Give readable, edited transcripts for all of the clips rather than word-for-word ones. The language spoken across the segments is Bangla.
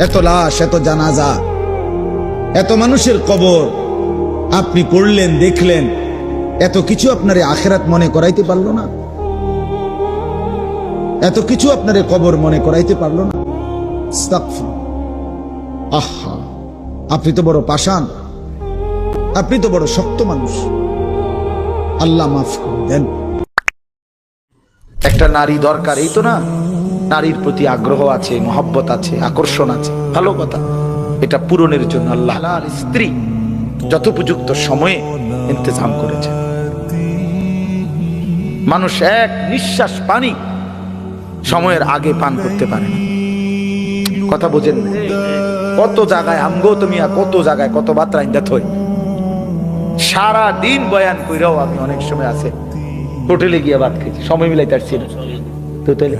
এত লাশ, এত জানাজা, এত মানুষের কবর আপনি পড়লেন, দেখলেন, এত কিছু আপনার আখিরাত মনে করাইতে পারলো না? এত কিছু আপনার কবর মনে করাইতে পারলো না? আহা, আপনি তো বড় পাষাণ, আপনি তো বড় শক্ত মানুষ। আল্লাহ মাফ করে দেন। একটা নারী দরকার, এই তো না? নারীর প্রতি আগ্রহ আছে, মহব্বত আছে, আকর্ষণ আছে, ভালো কথা। এটা পূরণের জন্য আল্লাহ স্ত্রী যথোপযুক্ত সময়ে ইন্তজাম করেছে। মানুষ এক নিঃশ্বাস পানি সময়ের আগে পান করতে পারে না। কথা বোঝেন না? কত জায়গায় আমগো তুমি, কত জায়গায় কত বার্তা ইন্দাত হই, সারা দিন বয়ান কইরাও আমি অনেক সময় আছে হোটেলে গিয়ে ভাত খেয়েছি, সময় মিলাইতে পারছি না। হোটেলে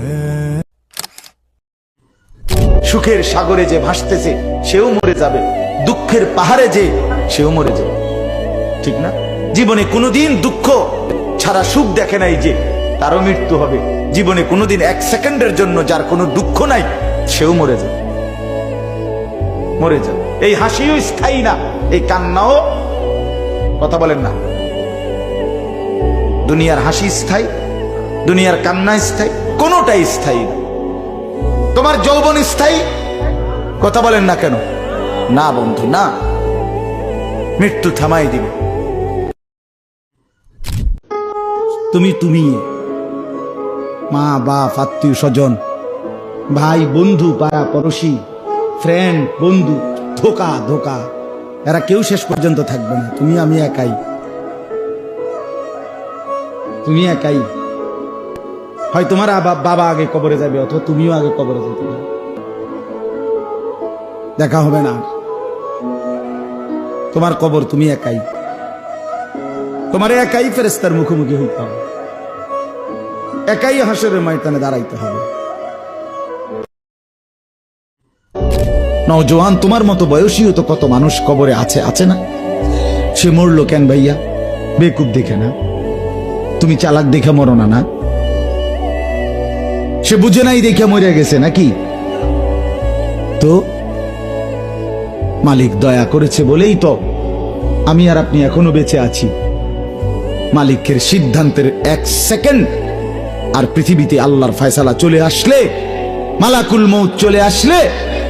সুখের সাগরে যে ভাসতেছে সেও মরে যাবে, দুঃখের পাহাড়ে যে সেও মরে যাবে, ঠিক না? জীবনে কোনোদিন দুঃখ ছাড়া সুখ দেখে নাই যে তারও মৃত্যু হবে। জীবনে কোনোদিন এক সেকেন্ডের জন্য যার কোনো দুঃখ নাই সেও মরে যাবে, মরে যাবে। এই হাসিও স্থায়ী না, এই কান্নাও, কথা বলেন না, দুনিয়ার হাসি স্থায়ী, দুনিয়ার কান্না স্থায়ী, কোনোটাই স্থায়ী না। তোমার যৌবন স্থায়ী, কথা বলেন না কেন? না বন্ধু, না, মৃত্যু থামাই দিবে। তুমি মা বাপ, আত্মীয় স্বজন, ভাই বন্ধু, পাড়া পড়োশি, ফ্রেন্ড, বন্ধু, ধোকা ধোকা, এরা কেউ শেষ পর্যন্ত থাকবে না। তুমি আমি একাই, তুমি একাই। হয় তোমার বাবা আগে কবরে যাবে, অথবা তুমিও আগে কবরে যেতে, দেখা হবে না। তোমার কবর তুমি একাই, তোমার একাই ফেরেশতার মুখোমুখি হইতে হবে, একাই হাসরের ময়দানে দাঁড়াইতে হবে। নওজোয়ান, তোমার মতো বয়সীও তো কত মানুষ কবরে আছে, আছে না? সে মরলো কেন ভাইয়া? বেকুব দেখে না? তুমি চালাক দেখে মরো না? না, সে বুঝে নাই দেখে মরে গেছে নাকি? তো মালিক দয়া করেছে বলেই তো আমি আর আপনি এখনো বেঁচে আছি। মালিকের সিদ্ধান্তের এক সেকেন্ড আর পৃথিবীতে আল্লাহর ফয়সালা চলে আসলে, মালাকুল মউত চলে আসলে,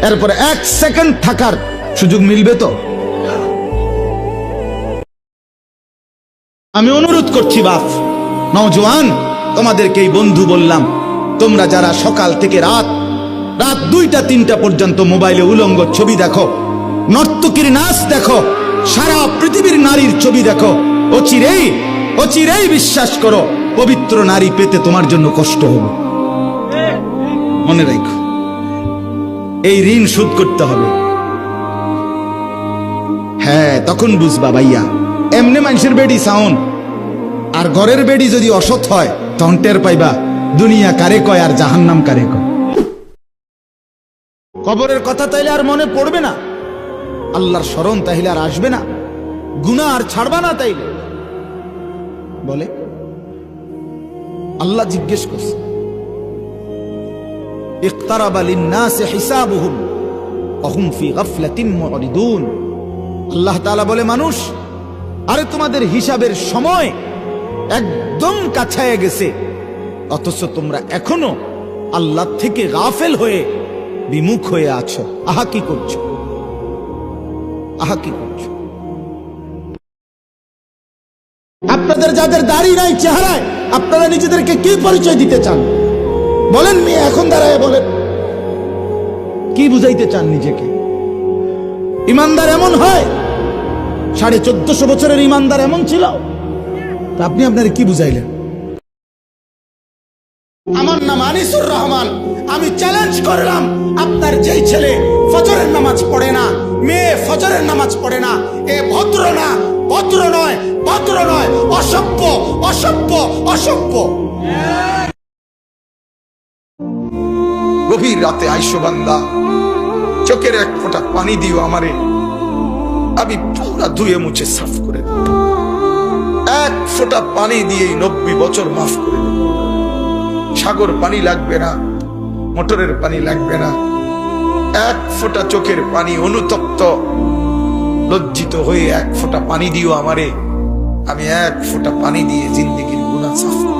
এরপর এক সেকেন্ড থাকার সুযোগ মিলবে তো? আমি অনুরোধ করছি বাপ, নওজোয়ান, তোমাদেরকে এই বন্ধু বললাম, তোমরা যারা সকাল থেকে রাত 2টা 3টা পর্যন্ত মোবাইলে উলঙ্গ ছবি দেখো, নর্তকীর নাচ দেখো, সারা পৃথিবীর নারীর ছবি দেখো, অচিরেই বিশ্বাস করো পবিত্র নারী পেতে তোমার জন্য কষ্ট হবে। মনে রাখো, এই ঋণ শোধ করতে হবে। হ্যাঁ, তখন বুঝবা ভাইয়া, এমনি মানুষের বেডি সাউন্ড আর ঘরের বেডি যদি অসৎ হয়, তখন টের পাইবা দুনিয়া কারে কয় আর জাহান্নাম কারে কয়। কবরের কথা তাইলে আর মনে পড়বে না, আল্লাহর স্মরণ তাইলে আর আসবে না, গুনাহ আর ছাড়বা না তাইলে। বলে আল্লাহ জিজ্ঞেস করছে, ইকতারাবা লিন-নাসি হিসাবুহুম ওয়া হুম ফি গাফলাতিন মুরিদুন। আল্লাহ তাআলা বলে, মানুষ, আরে তোমাদের হিসাবের সময় একদম কাছায় গেছে, অথচ তোমরা এখনো আল্লাহ থেকে গাফেল হয়ে বিমুখ হয়ে আছো। আহা কি করছো, আহা কি করছো? আপনাদের যাদের দাড়ি নাই চেহারায়, আপনারা নিজেদেরকে কি পরিচয় দিতে চান? বলেন মেয়ে, এখন দাঁড়ায় বলেন, কি বুঝাইতে চান নিজেকে? ইমানদার এমন হয়? 1450 বছরের ইমানদার এমন ছিল? আপনি আপনার কি বুঝাইলেন? আমার নাম আনিসুর রহমান, আমি চ্যালেঞ্জ করলাম, আপনার যেই ছেলে ফজরের নামাজ পড়ে না, মেয়ে ফজরের নামাজ পড়ে না, এ ভদ্র না, ভদ্র নয়, ভদ্র নয়, অসভ্য, অসভ্য, অসভ্য। গভীর রাতে আইসো বান্দা, চোখের এক ফোঁটা পানি দিও আমারে, আমি পুরা ধুয়ে মুছে সাফ করে দেব। এক ফোঁটা পানি দিয়ে 90 বছর মাফ করে দেব। সাগর পানি লাগবে না, মোটরের পানি লাগবে না, এক ফোঁটা চোখের পানি অনুতপ্ত লজ্জিত হয়ে এক ফোঁটা পানি দিও আমারে, আমি এক ফোঁটা পানি দিয়ে জিন্দেগির গুনাহ সাফ